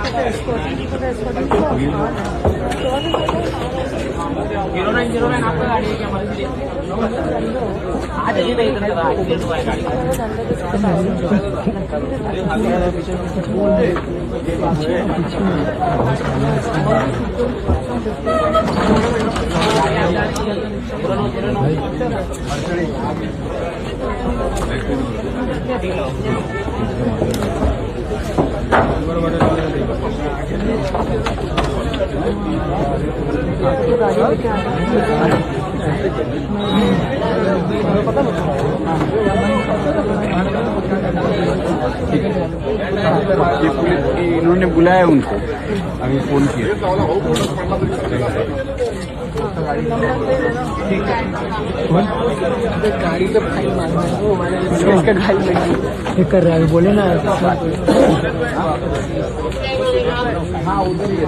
0909 आपका गाड़ी है क्या हमारी आज ही नहीं करता इन्होंने बुलाया उनको, अभी फोन किया। गाड़ी तो भाई मारना है वो हमारे इसका गाड़ी लगी कर रहा है बोले ना। हाँ उधर ही है।